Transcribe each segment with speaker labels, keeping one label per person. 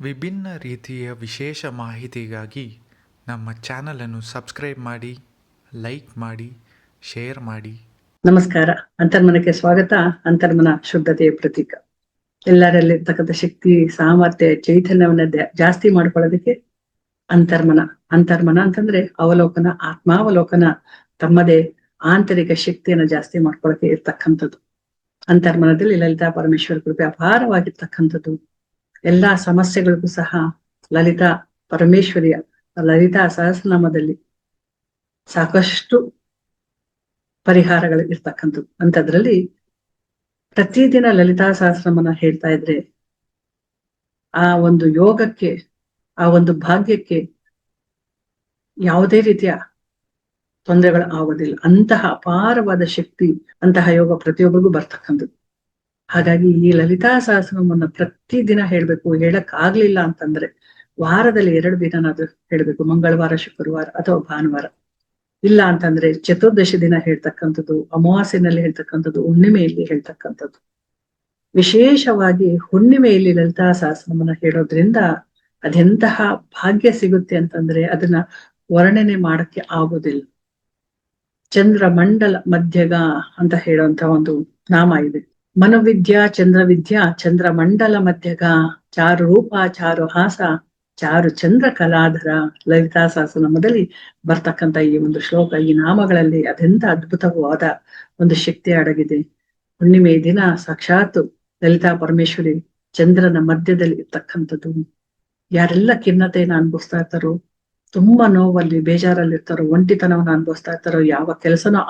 Speaker 1: ವಿಭಿನ್ನ ರೀತಿಯ ವಿಶೇಷ ಮಾಹಿತಿಗಾಗಿ ನಮ್ಮ ಚಾನಲನ್ನು ಸಬ್ಸ್ಕ್ರೈಬ್ ಮಾಡಿ, ಲೈಕ್ ಮಾಡಿ, ಶೇರ್ ಮಾಡಿ.
Speaker 2: ನಮಸ್ಕಾರ. ಅಂತರ್ಮನಕ್ಕೆ ಸ್ವಾಗತ. ಅಂತರ್ಮನ ಶುದ್ಧತೆಯ ಪ್ರತೀಕ. ಎಲ್ಲರಲ್ಲಿರ್ತಕ್ಕಂಥ ಶಕ್ತಿ, ಸಾಮರ್ಥ್ಯ, ಚೈತನ್ಯವನ್ನ ಜಾಸ್ತಿ ಮಾಡ್ಕೊಳ್ಳೋದಕ್ಕೆ ಅಂತರ್ಮನ. ಅಂತರ್ಮನ ಅಂತಂದ್ರೆ ಅವಲೋಕನ, ಆತ್ಮಾವಲೋಕನ, ತಮ್ಮದೇ ಆಂತರಿಕ ಶಕ್ತಿಯನ್ನ ಜಾಸ್ತಿ ಮಾಡ್ಕೊಳ್ಳೋಕೆ ಇರ್ತಕ್ಕಂಥದ್ದು. ಅಂತರ್ಮನದಲ್ಲಿ ಲಲಿತಾ ಪರಮೇಶ್ವರ ಕೃಪೆ ಅಪಾರವಾಗಿರ್ತಕ್ಕಂಥದ್ದು. ಎಲ್ಲಾ ಸಮಸ್ಯೆಗಳಿಗೂ ಸಹ ಲಲಿತಾ ಪರಮೇಶ್ವರಿಯ ಲಲಿತಾ ಸಹಸ್ರನಾಮದಲ್ಲಿ ಸಾಕಷ್ಟು ಪರಿಹಾರಗಳು ಇರ್ತಕ್ಕಂಥದ್ದು. ಅಂಥದ್ರಲ್ಲಿ ಪ್ರತಿದಿನ ಲಲಿತಾ ಸಹಸ್ರನಾಮನ ಹೇಳ್ತಾ ಇದ್ರೆ ಆ ಒಂದು ಯೋಗಕ್ಕೆ, ಆ ಒಂದು ಭಾಗ್ಯಕ್ಕೆ ಯಾವುದೇ ರೀತಿಯ ತೊಂದರೆಗಳು ಆಗೋದಿಲ್ಲ. ಅಂತಹ ಅಪಾರವಾದ ಶಕ್ತಿ, ಅಂತಹ ಯೋಗ ಪ್ರತಿಯೊಬ್ಬರಿಗೂ ಬರ್ತಕ್ಕಂಥದ್ದು. ಹಾಗಾಗಿ ಈ ಲಲಿತಾ ಸಹಸ್ರನಾಮವನ್ನ ಪ್ರತಿದಿನ ಹೇಳ್ಬೇಕು. ಹೇಳಕ್ ಆಗ್ಲಿಲ್ಲ ಅಂತಂದ್ರೆ ವಾರದಲ್ಲಿ 2 ದಿನನಾದ್ರೂ ಹೇಳ್ಬೇಕು. ಮಂಗಳವಾರ, ಶುಕ್ರವಾರ ಅಥವಾ ಭಾನುವಾರ. ಇಲ್ಲ ಅಂತಂದ್ರೆ ಚತುರ್ದಶಿ ದಿನ ಹೇಳ್ತಕ್ಕಂಥದ್ದು, ಅಮಾವಾಸ್ಯೆನಲ್ಲಿ ಹೇಳ್ತಕ್ಕಂಥದ್ದು, ಹುಣ್ಣಿಮೆಯಲ್ಲಿ ಹೇಳ್ತಕ್ಕಂಥದ್ದು. ವಿಶೇಷವಾಗಿ ಹುಣ್ಣಿಮೆಯಲ್ಲಿ ಲಲಿತಾ ಸಹಸ್ರನಾಮನ ಹೇಳೋದ್ರಿಂದ ಅದೆಂತಹ ಭಾಗ್ಯ ಸಿಗುತ್ತೆ ಅಂತಂದ್ರೆ ಅದನ್ನ ವರ್ಣನೆ ಮಾಡಕ್ಕೆ ಆಗೋದಿಲ್ಲ. ಚಂದ್ರ ಮಂಡಲ ಮಧ್ಯಗ ಅಂತ ಹೇಳುವಂತ ಒಂದು ನಾಮ ಇದೆ. ಮನೋವಿದ್ಯಾ ಚಂದ್ರವಿದ್ಯಾ ಚಂದ್ರ ಮಂಡಲ ಮಧ್ಯಗ, ಚಾರು ರೂಪ ಚಾರು ಹಾಸ ಚಾರು ಚಂದ್ರ ಕಲಾಧರ. ಲಲಿತಾ ಸಹಸ್ರನಾಮದಲ್ಲಿ ಬರ್ತಕ್ಕಂಥ ಈ ಒಂದು ಶ್ಲೋಕ, ಈ ನಾಮಗಳಲ್ಲಿ ಅದೆಂತ ಅದ್ಭುತವಾದ ಒಂದು ಶಕ್ತಿ ಅಡಗಿದೆ. ಹುಣ್ಣಿಮೆ ದಿನ ಸಾಕ್ಷಾತ್ ಲಲಿತಾ ಪರಮೇಶ್ವರಿ ಚಂದ್ರನ ಮಧ್ಯದಲ್ಲಿ ಇರ್ತಕ್ಕಂಥದ್ದು. ಯಾರೆಲ್ಲ ಖಿನ್ನತೆಯನ್ನ ಅನುಭವಿಸ್ತಾ ಇರ್ತಾರೋ, ತುಂಬಾ ನೋವಲ್ಲಿ ಬೇಜಾರಲ್ಲಿ ಇರ್ತಾರೋ, ಒಂಟಿತನವನ್ನ ಅನುಭವಿಸ್ತಾ ಇರ್ತಾರೋ, ಯಾವ ಕೆಲಸನೂ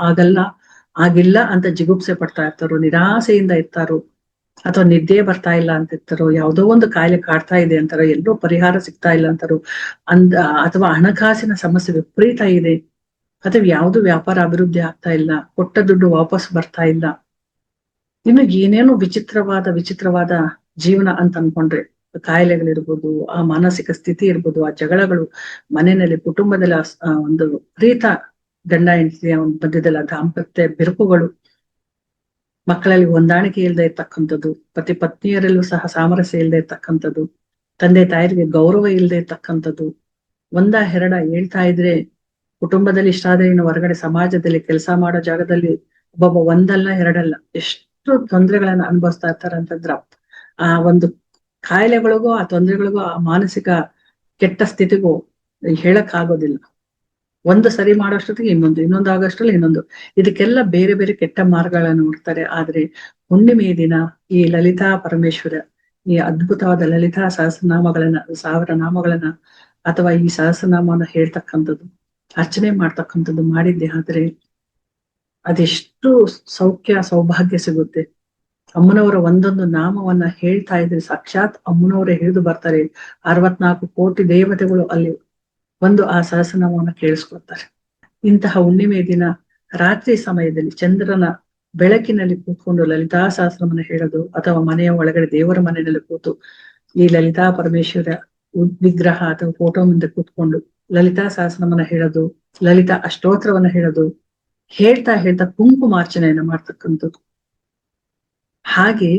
Speaker 2: ಆಗಿಲ್ಲ ಅಂತ ಜಿಗುಪ್ಸೆ ಪಡ್ತಾ ಇರ್ತಾರೋ, ನಿರಾಸೆಯಿಂದ ಇರ್ತಾರೋ, ಅಥವಾ ನಿದ್ದೆ ಬರ್ತಾ ಇಲ್ಲ ಅಂತ ಇರ್ತಾರೋ, ಯಾವುದೋ ಒಂದು ಕಾಯಿಲೆ ಕಾಡ್ತಾ ಇದೆ ಅಂತಾರೋ, ಎಲ್ಲೋ ಪರಿಹಾರ ಸಿಗ್ತಾ ಇಲ್ಲ ಅಂತಾರೋ, ಅಥವಾ ಹಣಕಾಸಿನ ಸಮಸ್ಯೆ ವಿಪರೀತ ಇದೆ, ಅಥವಾ ಯಾವ್ದು ವ್ಯಾಪಾರ ಅಭಿವೃದ್ಧಿ ಆಗ್ತಾ ಇಲ್ಲ, ಕೊಟ್ಟ ದುಡ್ಡು ವಾಪಸ್ ಬರ್ತಾ ಇಲ್ಲ, ಇನ್ನು ಏನೇನು ವಿಚಿತ್ರವಾದ ಜೀವನ ಅಂತ ಅನ್ಕೊಂಡ್ರೆ, ಕಾಯಿಲೆಗಳಿರ್ಬೋದು, ಆ ಮಾನಸಿಕ ಸ್ಥಿತಿ ಇರ್ಬೋದು, ಆ ಜಗಳಗಳು ಮನೆಯಲ್ಲಿ, ಕುಟುಂಬದಲ್ಲಿ, ಒಂದು ಪ್ರೀತ ಗಂಡ ಹೆಂಡತಿಯ ಒಂದು ಮಧ್ಯದಲ್ಲಿ ದಾಂಪತ್ಯ ಬಿರುಕುಗಳು, ಮಕ್ಕಳಲ್ಲಿ ಹೊಂದಾಣಿಕೆ ಇಲ್ಲದೆ ಇರ್ತಕ್ಕಂಥದ್ದು, ಪತಿ ಪತ್ನಿಯರಲ್ಲೂ ಸಹ ಸಾಮರಸ್ಯ ಇಲ್ಲದೆ ಇರ್ತಕ್ಕಂಥದ್ದು, ತಂದೆ ತಾಯರಿಗೆ ಗೌರವ ಇಲ್ಲದೆ ಇರ್ತಕ್ಕಂಥದ್ದು, ಎರಡ ಹೇಳ್ತಾ ಇದ್ರೆ ಕುಟುಂಬದಲ್ಲಿ ಇಷ್ಟ ಆದ್ರೆ ಇನ್ನು ಹೊರಗಡೆ ಸಮಾಜದಲ್ಲಿ ಕೆಲಸ ಮಾಡೋ ಜಾಗದಲ್ಲಿ ಒಬ್ಬೊಬ್ಬ ಒಂದಲ್ಲ ಎರಡಲ್ಲ ಎಷ್ಟು ತೊಂದರೆಗಳನ್ನ ಅನುಭವಿಸ್ತಾ ಇರ್ತಾರಂತಂದ್ರ ಆ ಒಂದು ಕಾಯಿಲೆಗಳಿಗೂ, ಆ ತೊಂದರೆಗಳಿಗೂ, ಆ ಮಾನಸಿಕ ಕೆಟ್ಟ ಸ್ಥಿತಿಗೂ ಹೇಳಕ್ ಆಗೋದಿಲ್ಲ. ಒಂದು ಸರಿ ಮಾಡೋಷ್ಟೊತ್ತಿಗೆ ಇನ್ನೊಂದು ಆಗೋಷ್ಟ್ರಲ್ಲಿ ಇನ್ನೊಂದು. ಇದಕ್ಕೆಲ್ಲ ಬೇರೆ ಬೇರೆ ಕೆಟ್ಟ ಮಾರ್ಗಗಳನ್ನು ನೋಡ್ತಾರೆ. ಆದ್ರೆ ಹುಣ್ಣಿಮೆ ದಿನ ಈ ಲಲಿತಾ ಪರಮೇಶ್ವರ ಈ ಅದ್ಭುತವಾದ ಲಲಿತಾ ಸಹಸ್ರನಾಮಗಳನ್ನ, 1000 ನಾಮಗಳನ್ನ ಅಥವಾ ಈ ಸಹಸ್ರನಾಮನ ಹೇಳ್ತಕ್ಕಂಥದ್ದು, ಅರ್ಚನೆ ಮಾಡ್ತಕ್ಕಂಥದ್ದು ಮಾಡಿದ್ದೆ ಆದ್ರೆ ಅದೆಷ್ಟು ಸೌಖ್ಯ ಸೌಭಾಗ್ಯ ಸಿಗುತ್ತೆ. ಅಮ್ಮನವರ ಒಂದೊಂದು ನಾಮವನ್ನ ಹೇಳ್ತಾ ಇದ್ರೆ ಸಾಕ್ಷಾತ್ ಅಮ್ಮನವರೇ ಹಿಡಿದು ಬರ್ತಾರೆ. 64 ಕೋಟಿ ದೇವತೆಗಳು ಅಲ್ಲಿ ಒಂದು ಆ ಸಹಸ್ರನಾಮವನ್ನ ಕೇಳಿಸ್ಕೊಳ್ತಾರೆ. ಇಂತಹ ಹುಣ್ಣಿಮೆ ದಿನ ರಾತ್ರಿ ಸಮಯದಲ್ಲಿ ಚಂದ್ರನ ಬೆಳಕಿನಲ್ಲಿ ಕೂತ್ಕೊಂಡು ಲಲಿತಾ ಸಹಸ್ರನಾಮನ ಹೇಳೋದು, ಅಥವಾ ಮನೆಯ ಒಳಗಡೆ ದೇವರ ಮನೆಯಲ್ಲಿ ಕೂತು ಈ ಲಲಿತಾ ಪರಮೇಶ್ವರ ವಿಗ್ರಹ ಅಥವಾ ಫೋಟೋ ಮುಂದೆ ಕೂತ್ಕೊಂಡು ಲಲಿತಾ ಸಹಸ್ರನಾಮನ ಹೇಳೋದು, ಲಲಿತಾ ಅಷ್ಟೋತ್ರವನ್ನ ಹೇಳೋದು, ಹೇಳ್ತಾ ಕುಂಕುಮಾರ್ಚನೆಯನ್ನ ಮಾಡ್ತಕ್ಕಂಥದ್ದು. ಹಾಗೆ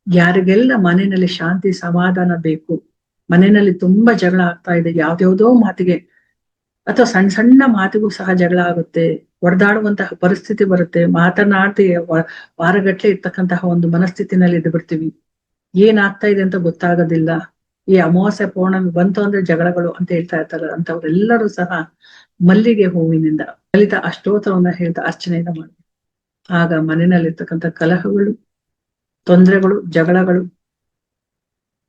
Speaker 2: ಯಾರಿಗೆಲ್ಲ ಮನೆಯಲ್ಲಿ ಶಾಂತಿ ಸಮಾಧಾನ ಬೇಕು, ಮನೆಯಲ್ಲಿ ತುಂಬಾ ಜಗಳ ಆಗ್ತಾ ಇದೆ, ಯಾವ್ದ್ಯಾವ್ದೋ ಮಾತಿಗೆ ಅಥವಾ ಸಣ್ಣ ಸಣ್ಣ ಮಾತಿಗೂ ಸಹ ಜಗಳ ಆಗುತ್ತೆ, ಹೊಡೆದಾಡುವಂತಹ ಪರಿಸ್ಥಿತಿ ಬರುತ್ತೆ, ಮಾತನಾಡದೆ ವಾರಗಟ್ಲೆ ಇರ್ತಕ್ಕಂತಹ ಒಂದು ಮನಸ್ಥಿತಿನಲ್ಲಿ ಇದ್ದು ಬಿಡ್ತೀವಿ, ಏನಾಗ್ತಾ ಇದೆ ಅಂತ ಗೊತ್ತಾಗೋದಿಲ್ಲ, ಈ ಅಮಾವಾಸ್ಯೆ ಪೌರ್ಣಮಿ ಬಂತು ಅಂದ್ರೆ ಜಗಳಗಳು ಅಂತ ಹೇಳ್ತಾ ಇರ್ತಾರೆ. ಅಂತವ್ರೆಲ್ಲರೂ ಸಹ ಮಲ್ಲಿಗೆ ಹೂವಿನಿಂದ ಲಲಿತಾ ಅಷ್ಟೋತ್ತರವನ್ನ ಹೇಳ್ತಾ ಅರ್ಚನೆಯನ್ನ ಮಾಡಿ, ಆಗ ಮನೆಯಲ್ಲಿರ್ತಕ್ಕಂಥ ಕಲಹಗಳು, ತೊಂದರೆಗಳು, ಜಗಳಗಳು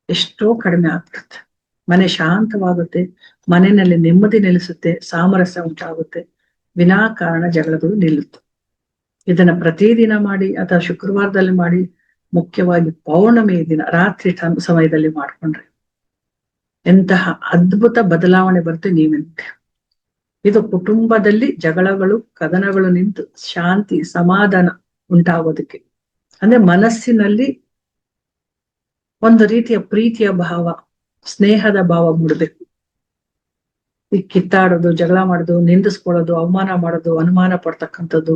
Speaker 2: ಎಷ್ಟೋ ಕಡಿಮೆ ಆಗ್ಬಿಡುತ್ತೆ. ಮನೆ ಶಾಂತವಾಗುತ್ತೆ, ಮನೆಯಲ್ಲಿ ನೆಮ್ಮದಿ ನೆಲೆಸುತ್ತೆ, ಸಾಮರಸ್ಯ ಉಂಟಾಗುತ್ತೆ, ವಿನಾಕಾರಣ ಜಗಳಗಳು ನಿಲ್ಲುತ್ತೆ. ಇದನ್ನ ಪ್ರತಿದಿನ ಮಾಡಿ ಅಥವಾ ಶುಕ್ರವಾರದಲ್ಲಿ ಮಾಡಿ, ಮುಖ್ಯವಾಗಿ ಪೌರ್ಣಮಿ ದಿನ ರಾತ್ರಿ ಸಮಯದಲ್ಲಿ ಮಾಡ್ಕೊಂಡ್ರೆ ಎಂತಹ ಅದ್ಭುತ ಬದಲಾವಣೆ ಬರುತ್ತೆ ನೀವೆಂತೆ. ಇದು ಕುಟುಂಬದಲ್ಲಿ ಜಗಳಗಳು, ಕದನಗಳು ನಿಂತು ಶಾಂತಿ ಸಮಾಧಾನ ಉಂಟಾಗೋದಕ್ಕೆ, ಅಂದ್ರೆ ಮನಸ್ಸಿನಲ್ಲಿ ಒಂದು ರೀತಿಯ ಪ್ರೀತಿಯ ಭಾವ, ಸ್ನೇಹದ ಭಾವ ಮೂಡಬೇಕು. ಈ ಕಿತ್ತಾಡೋದು, ಜಗಳ ಮಾಡೋದು, ನಿಂದಿಸ್ಕೊಳ್ಳೋದು, ಅವಮಾನ ಮಾಡೋದು, ಅನುಮಾನ ಪಡ್ತಕ್ಕಂಥದ್ದು,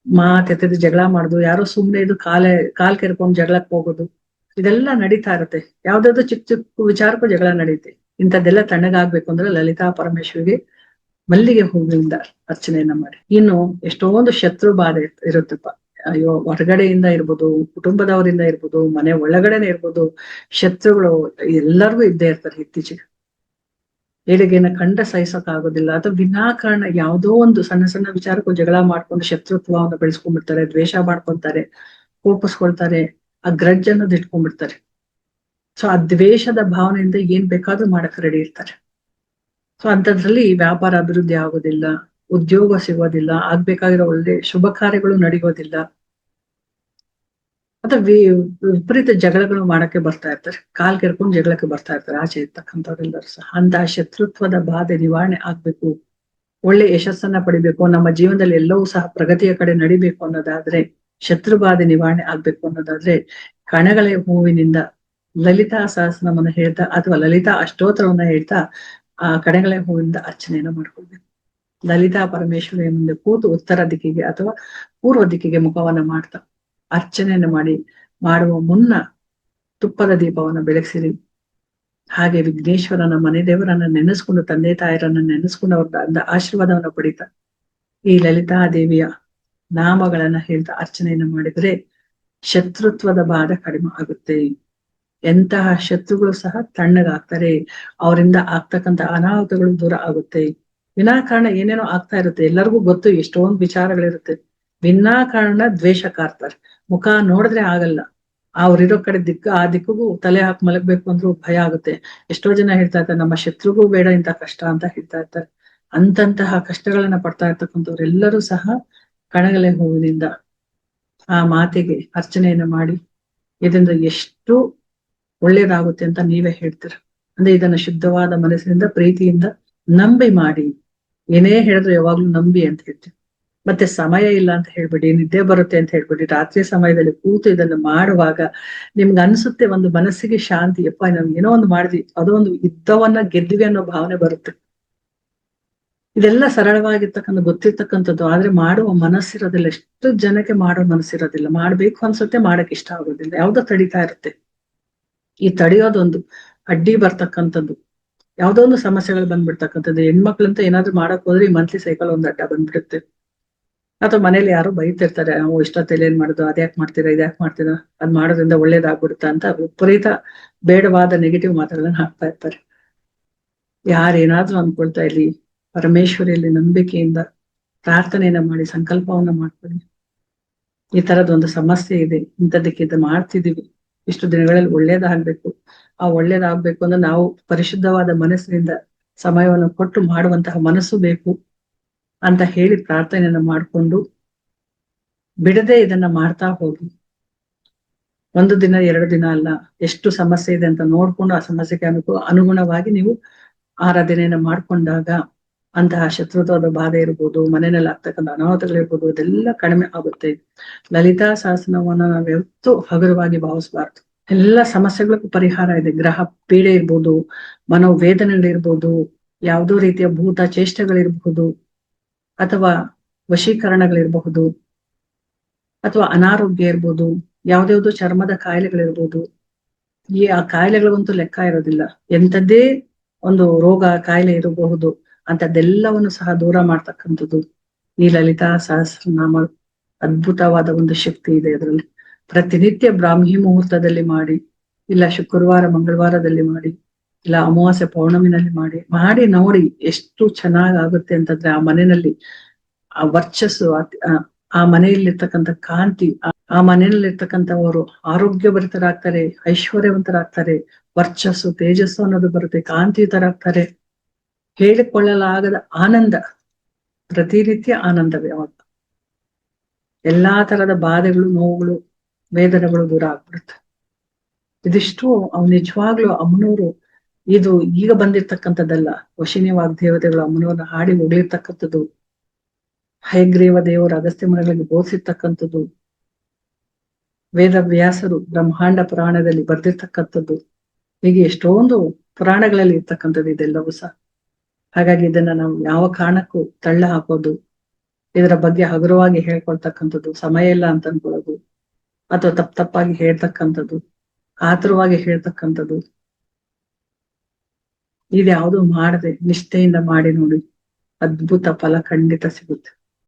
Speaker 2: ಮಾತೆತ್ತಿದ್ದು ಜಗಳ ಮಾಡೋದು, ಯಾರೋ ಸುಮ್ಮನೆ ಇದು ಕಾಲ್ ಕೆರ್ಕೊಂಡು ಜಗಳಕ್ಕೆ ಹೋಗೋದು, ಇದೆಲ್ಲ ನಡೀತಾ ಇರುತ್ತೆ. ಯಾವ್ದಾದ್ರು ಚಿಕ್ಕ ಚಿಕ್ಕ ವಿಚಾರಕ್ಕೂ ಜಗಳ ನಡೀತೆ. ಇಂಥದ್ದೆಲ್ಲ ತಣ್ಣಗಾಗ್ಬೇಕು ಅಂದ್ರೆ ಲಲಿತಾ ಪರಮೇಶ್ವರಿಗೆ ಮಲ್ಲಿಗೆ ಹೂವಿನಿಂದ ಅರ್ಚನೆಯನ್ನ ಮಾಡಿ. ಇನ್ನು ಎಷ್ಟೊಂದು ಶತ್ರು ಬಾಧೆ ಇರುತ್ತಪ್ಪ. ಅಯ್ಯೋ, ಹೊರಗಡೆಯಿಂದ ಇರ್ಬೋದು, ಕುಟುಂಬದವರಿಂದ ಇರ್ಬೋದು, ಮನೆ ಒಳಗಡೆನೆ ಇರ್ಬೋದು, ಶತ್ರುಗಳು ಎಲ್ಲರಿಗೂ ಇದ್ದೇ ಇರ್ತಾರೆ ಇತ್ತೀಚೆಗೆ. ಏಳಿಗೆನ ಕಂಡ ಸಹಿಸೋಕ್ ಆಗೋದಿಲ್ಲ, ಅಥವಾ ವಿನಾಕಾರಣ ಯಾವುದೋ ಒಂದು ಸಣ್ಣ ಸಣ್ಣ ವಿಚಾರಕ್ಕೂ ಜಗಳ ಮಾಡ್ಕೊಂಡು ಶತ್ರುತ್ವವನ್ನು ಬೆಳೆಸ್ಕೊಂಡ್ಬಿಡ್ತಾರೆ, ದ್ವೇಷ ಮಾಡ್ಕೊಂತಾರೆ, ಕೋಪಿಸ್ಕೊಳ್ತಾರೆ, ಆ ಗ್ರಡ್ಜ್ ಅನ್ನೋದು ಇಟ್ಕೊಂಡ್ಬಿಡ್ತಾರೆ. ಸೊ ಆ ದ್ವೇಷದ ಭಾವನೆಯಿಂದ ಏನ್ ಬೇಕಾದ್ರೂ ಮಾಡಕ್ ರೆಡಿ ಇರ್ತಾರೆ. ಸೊ ಅಂತದ್ರಲ್ಲಿ ವ್ಯಾಪಾರ ಅಭಿವೃದ್ಧಿ ಆಗೋದಿಲ್ಲ, ಉದ್ಯೋಗ ಸಿಗೋದಿಲ್ಲ, ಆಗ್ಬೇಕಾಗಿರೋ ಒಳ್ಳೆ ಶುಭ ಕಾರ್ಯಗಳು ನಡೆಯೋದಿಲ್ಲ, ಅಥವಾ ವಿಪರೀತ ಜಗಳಗಳು ಮಾಡಕ್ಕೆ ಬರ್ತಾ ಇರ್ತಾರೆ, ಕಾಲ್ ಕೆರ್ಕೊಂಡು ಜಗಳಕ್ಕೆ ಬರ್ತಾ ಇರ್ತಾರೆ ಆಚೆ ಇರ್ತಕ್ಕಂಥವ್ರೆಲ್ಲರೂ ಸಹ. ಅಂತ ಶತ್ರುತ್ವದ ಬಾಧೆ ನಿವಾರಣೆ ಆಗ್ಬೇಕು, ಒಳ್ಳೆ ಯಶಸ್ಸನ್ನ ಪಡಿಬೇಕು, ನಮ್ಮ ಜೀವನದಲ್ಲಿ ಎಲ್ಲವೂ ಸಹ ಪ್ರಗತಿಯ ಕಡೆ ನಡಿಬೇಕು ಅನ್ನೋದಾದ್ರೆ, ಶತ್ರು ಬಾಧೆ ನಿವಾರಣೆ ಆಗ್ಬೇಕು ಅನ್ನೋದಾದ್ರೆ, ಕಣಗಲೆ ಹೂವಿನಿಂದ ಲಲಿತಾ ಸಹಸ್ರನಾಮವನ್ನ ಹೇಳ್ತಾ ಅಥವಾ ಲಲಿತಾ ಅಷ್ಟೋತ್ತರವನ್ನ ಹೇಳ್ತಾ ಆ ಕಣಗಲೆ ಹೂವಿನಿಂದ ಅರ್ಚನೆಯನ್ನ ಮಾಡ್ಕೊಳ್ಬೇಕು. ಲಲಿತಾ ಪರಮೇಶ್ವರಿಯ ಮುಂದೆ ಕೂತು ಉತ್ತರ ದಿಕ್ಕಿಗೆ ಅಥವಾ ಪೂರ್ವ ದಿಕ್ಕಿಗೆ ಮುಖವನ್ನ ಮಾಡ್ತಾ ಅರ್ಚನೆಯನ್ನು ಮಾಡುವ ಮುನ್ನ ತುಪ್ಪದ ದೀಪವನ್ನ ಬೆಳಗಿಸಿರಿ. ಹಾಗೆ ವಿಘ್ನೇಶ್ವರನ ಮನೆ ದೇವರನ್ನ ನೆನೆಸ್ಕೊಂಡು, ತಂದೆ ತಾಯರನ್ನ ನೆನೆಸ್ಕೊಂಡು ಅವ್ರ ಆಶೀರ್ವಾದವನ್ನ ಪಡಿತಾ ಈ ಲಲಿತಾ ದೇವಿಯ ನಾಮಗಳನ್ನ ಹೇಳ್ತಾ ಅರ್ಚನೆಯನ್ನ ಮಾಡಿದ್ರೆ ಶತ್ರುತ್ವದ ಬಾಧ ಕಡಿಮೆ ಆಗುತ್ತೆ. ಎಂತಹ ಶತ್ರುಗಳು ಸಹ ತಣ್ಣಗಾಗ್ತಾರೆ, ಅವರಿಂದ ಆಗ್ತಕ್ಕಂಥ ಅನಾಹುತಗಳು ದೂರ ಆಗುತ್ತೆ. ವಿನಾಕಾರಣ ಏನೇನೋ ಆಗ್ತಾ ಇರುತ್ತೆ, ಎಲ್ಲರಿಗೂ ಗೊತ್ತು, ಎಷ್ಟೊಂದು ವಿಚಾರಗಳಿರುತ್ತೆ. ವಿನಾಕಾರಣ ದ್ವೇಷ ಕಾರ್ತಾರೆ, ಮುಖ ನೋಡಿದ್ರೆ ಆಗಲ್ಲ, ಅವ್ರಿರೋ ಕಡೆ ಆ ದಿಕ್ಕಿಗೂ ತಲೆ ಹಾಕಿ ಮಲಗ್ಬೇಕು ಅಂದ್ರೂ ಭಯ ಆಗುತ್ತೆ. ಎಷ್ಟೋ ಜನ ಹೇಳ್ತಾ ಇರ್ತಾರೆ, ನಮ್ಮ ಶತ್ರುಗೂ ಬೇಡ ಇಂಥ ಕಷ್ಟ ಅಂತ ಹೇಳ್ತಾ ಇರ್ತಾರೆ. ಅಂತಂತಹ ಕಷ್ಟಗಳನ್ನ ಪಡ್ತಾ ಇರ್ತಕ್ಕಂಥವ್ರೆಲ್ಲರೂ ಸಹ ಕಣಗಲೆ ಹೂವಿನಿಂದ ಆ ಮಾತೆಗೆ ಅರ್ಚನೆಯನ್ನ ಮಾಡಿ ಇದರಿಂದ ಎಷ್ಟು ಒಳ್ಳೇದಾಗುತ್ತೆ ಅಂತ ನೀವೇ ಹೇಳ್ತೀರ. ಅಂದ್ರೆ ಇದನ್ನ ಶುದ್ಧವಾದ ಮನಸ್ಸಿನಿಂದ ಪ್ರೀತಿಯಿಂದ ನಂಬಿ ಮಾಡಿ. ಏನೇ ಹೇಳಿದ್ರು ಯಾವಾಗ್ಲೂ ನಂಬಿ ಅಂತ ಹೇಳ್ತೀವಿ. ಮತ್ತೆ ಸಮಯ ಇಲ್ಲ ಅಂತ ಹೇಳ್ಬಿಡಿ, ನಿದ್ದೆ ಬರುತ್ತೆ ಅಂತ ಹೇಳ್ಬಿಡಿ, ರಾತ್ರಿ ಸಮಯದಲ್ಲಿ ಕೂತು ಇದನ್ನು ಮಾಡುವಾಗ ನಿಮ್ಗೆ ಅನ್ಸುತ್ತೆ, ಒಂದು ಮನಸ್ಸಿಗೆ ಶಾಂತಿ, ಯಪ್ಪ ನಾವ್ ಏನೋ ಒಂದು ಮಾಡಿದ್ವಿ, ಅದೋ ಒಂದು ಯುದ್ಧವನ್ನ ಗೆದ್ವಿ ಅನ್ನೋ ಭಾವನೆ ಬರುತ್ತೆ. ಇದೆಲ್ಲ ಸರಳವಾಗಿರ್ತಕ್ಕಂಥ ಗೊತ್ತಿರ್ತಕ್ಕಂಥದ್ದು, ಆದ್ರೆ ಮಾಡುವ ಮನಸ್ಸಿರೋದಿಲ್ಲ. ಎಷ್ಟು ಜನಕ್ಕೆ ಮಾಡೋ ಮನಸ್ಸಿರೋದಿಲ್ಲ, ಮಾಡ್ಬೇಕು ಅನ್ಸುತ್ತೆ, ಮಾಡಕ್ ಇಷ್ಟ ಆಗೋದಿಲ್ಲ, ಯಾವ್ದೋ ತಡೀತಾ ಇರುತ್ತೆ. ಈ ತಡೆಯೋದೊಂದು ಅಡ್ಡಿ ಬರ್ತಕ್ಕಂಥದ್ದು, ಯಾವ್ದೋ ಒಂದು ಸಮಸ್ಯೆಗಳು ಬಂದ್ಬಿಡ್ತಕ್ಕಂಥದ್ದು. ಹೆಣ್ಮಕ್ಳಂತ ಏನಾದ್ರು ಮಾಡಕ್ ಹೋದ್ರೆ ಈ ಮಂತ್ಲಿ ಸೈಕಲ್ ಒಂದು ಅಡ್ಡ ಬಂದ್ಬಿಡುತ್ತೆ. ಅಥವಾ ಮನೇಲಿ ಯಾರೋ ಬೈತಿರ್ತಾರೆ, ಇಷ್ಟೊತ್ತಲ್ಲಿ ಏನ್ ಮಾಡುದು, ಅದ್ಯಾಕ್ ಮಾಡ್ತೀರಾ, ಇದ್ಯಾಕ್ ಮಾಡ್ತೀರಾ, ಅದ್ ಮಾಡೋದ್ರಿಂದ ಒಳ್ಳೇದಾಗ್ಬಿಡುತ್ತಾ ಅಂತ ವಿಪರೀತ ಬೇಡವಾದ ನೆಗೆಟಿವ್ ಮಾತುಗಳನ್ನ ಹಾಕ್ತಾ ಇರ್ತಾರೆ. ಯಾರೇನಾದ್ರೂ ಅನ್ಕೊಳ್ತಾ ಇಲ್ಲಿ ಪರಮೇಶ್ವರಿಯಲ್ಲಿ ನಂಬಿಕೆಯಿಂದ ಪ್ರಾರ್ಥನೆಯನ್ನ ಮಾಡಿ ಸಂಕಲ್ಪವನ್ನ ಮಾಡ್ಕೊಳ್ಳಿ. ಈ ತರದೊಂದು ಸಮಸ್ಯೆ ಇದೆ, ಇಂಥದಕ್ಕೆ ಇದು ಮಾಡ್ತಿದೀವಿ, ಇಷ್ಟು ದಿನಗಳಲ್ಲಿ ಒಳ್ಳೇದಾಗ್ಬೇಕು. ಆ ಒಳ್ಳೇದಾಗ್ಬೇಕು ಅಂದ್ರೆ ನಾವು ಪರಿಶುದ್ಧವಾದ ಮನಸ್ಸಿನಿಂದ ಸಮಯವನ್ನು ಕೊಟ್ಟು ಮಾಡುವಂತಹ ಮನಸ್ಸು ಬೇಕು ಅಂತ ಹೇಳಿ ಪ್ರಾರ್ಥನೆಯನ್ನ ಮಾಡ್ಕೊಂಡು ಬಿಡದೆ ಇದನ್ನ ಮಾಡ್ತಾ ಹೋಗಿ. ಒಂದು ದಿನ 2 ದಿನ ಅಲ್ಲ, ಎಷ್ಟು ಸಮಸ್ಯೆ ಇದೆ ಅಂತ ನೋಡ್ಕೊಂಡು ಆ ಸಮಸ್ಯೆಗೆ ಅನುಗುಣವಾಗಿ ನೀವು ಆರಾಧನೆಯನ್ನ ಮಾಡ್ಕೊಂಡಾಗ ಅಂತಹ ಶತ್ರುತ್ವದ ಬಾಧೆ ಇರ್ಬೋದು, ಮನೆಯಲ್ಲಿ ಆಗ್ತಕ್ಕಂಥ ಅನಾಹುತಗಳಿರ್ಬೋದು, ಇದೆಲ್ಲ ಕಡಿಮೆ ಆಗುತ್ತೆ. ಲಲಿತಾ ಸಹಸ್ರನಾಮವನ್ನ ನಾವು ಯಾವತ್ತೂ ಹಗುರವಾಗಿ ಭಾವಿಸಬಾರ್ದು. ಎಲ್ಲ ಸಮಸ್ಯೆಗಳಿಗೂ ಪರಿಹಾರ ಇದೆ. ಗ್ರಹ ಪೀಡೆ ಇರ್ಬೋದು, ಮನೋವೇದನೆಗಳಿರ್ಬೋದು, ಯಾವುದೋ ರೀತಿಯ ಭೂತ ಚೇಷ್ಟೆಗಳಿರ್ಬಹುದು, ಅಥವಾ ವಶೀಕರಣಗಳಿರಬಹುದು, ಅಥವಾ ಅನಾರೋಗ್ಯ ಇರ್ಬೋದು, ಯಾವ್ದ್ಯಾವ್ದು ಚರ್ಮದ ಕಾಯಿಲೆಗಳಿರ್ಬೋದು. ಆ ಕಾಯಿಲೆಗಳಿಗಂತೂ ಲೆಕ್ಕ ಇರೋದಿಲ್ಲ. ಎಂಥದ್ದೇ ಒಂದು ರೋಗ ಕಾಯಿಲೆ ಇರಬಹುದು, ಅಂತದ್ದೆಲ್ಲವನ್ನು ಸಹ ದೂರ ಮಾಡ್ತಕ್ಕಂಥದ್ದು ಈ ಲಲಿತಾ ಸಹಸ್ರನಾಮ. ಅದ್ಭುತವಾದ ಒಂದು ಶಕ್ತಿ ಇದೆ ಅದರಲ್ಲಿ. ಪ್ರತಿನಿತ್ಯ ಬ್ರಾಹ್ಮಿ ಮುಹೂರ್ತದಲ್ಲಿ ಮಾಡಿ, ಇಲ್ಲ ಶುಕ್ರವಾರ ಮಂಗಳವಾರದಲ್ಲಿ ಮಾಡಿ, ಇಲ್ಲ ಅಮಾವಾಸ್ಯೆ ಪೌರ್ಣಮಿನಲ್ಲಿ ಮಾಡಿ ನೋಡಿ ಎಷ್ಟು ಚೆನ್ನಾಗಾಗುತ್ತೆ ಅಂತಂದ್ರೆ ಆ ಮನೆಯಲ್ಲಿ ಆ ವರ್ಚಸ್ಸು, ಆ ಮನೆಯಲ್ಲಿರ್ತಕ್ಕಂಥ ಕಾಂತಿ, ಆ ಮನೆಯಲ್ಲಿರ್ತಕ್ಕಂಥವರು ಆರೋಗ್ಯಭರಿತರಾಗ್ತಾರೆ, ಐಶ್ವರ್ಯವಂತರಾಗ್ತಾರೆ, ವರ್ಚಸ್ಸು ತೇಜಸ್ಸು ಅನ್ನೋದು ಬರುತ್ತೆ, ಕಾಂತಿಯುತರಾಗ್ತಾರೆ. ಹೇಳಿಕೊಳ್ಳಲಾಗದ ಆನಂದ, ಪ್ರತಿನಿತ್ಯ ಆನಂದವೇ. ಅವಾಗ ಎಲ್ಲಾ ತರದ ಬಾಧೆಗಳು, ನೋವುಗಳು, ವೇದನೆಗಳು ದೂರ ಆಗ್ಬಿಡುತ್ತೆ. ಇದಿಷ್ಟು ಅವ್ ನಿಜವಾಗ್ಲೂ ಅಮ್ಮನವರು, ಇದು ಈಗ ಬಂದಿರ್ತಕ್ಕಂಥದ್ದಲ್ಲ. ವಶಿನಿ ವಾಗ್ದೇವತೆಗಳು ಅಮ್ಮನವ್ರನ್ನ ಹಾಡಿ ಹೊಗಳಿರ್ತಕ್ಕಂಥದ್ದು, ಹಯಗ್ರೀವ ದೇವರು ಅಗಸ್ತ್ಯ ಮುನಿಗಳಿಗೆ ಬೋಧಿಸಿರ್ತಕ್ಕಂಥದ್ದು, ವೇದ ವ್ಯಾಸರು ಬ್ರಹ್ಮಾಂಡ ಪುರಾಣದಲ್ಲಿ ಬರ್ದಿರ್ತಕ್ಕಂಥದ್ದು, ಹೀಗೆ ಎಷ್ಟೊಂದು ಪುರಾಣಗಳಲ್ಲಿ ಇರ್ತಕ್ಕಂಥದ್ದು ಇದೆಲ್ಲವೂ ಸಹ. ಹಾಗಾಗಿ ಇದನ್ನ ನಾವು ಯಾವ ಕಾರಣಕ್ಕೂ ತಳ್ಳ ಹಾಕೋದು, ಇದರ ಬಗ್ಗೆ ಹಗುರವಾಗಿ ಹೇಳ್ಕೊಳ್ತಕ್ಕಂಥದ್ದು, ಸಮಯ ಇಲ್ಲ ಅಂತ ಅನ್ಕೊಳ್ಳೋದು, ಅಥವಾ ತಪ್ಪಾಗಿ ಹೇಳ್ತಕ್ಕಂಥದ್ದು ಆತುರವಾಗಿ ಹೇಳ್ತಕ್ಕಂಥದ್ದು. ಇದ್ಯಾವುದು ಮಾಡದೆ ನಿಷ್ಠೆಯಿಂದ ಮಾಡಿ ನೋಡಿ, ಅದ್ಭುತ ಫಲ ಖಂಡಿತ ಸಿಗುತ್ತೆ.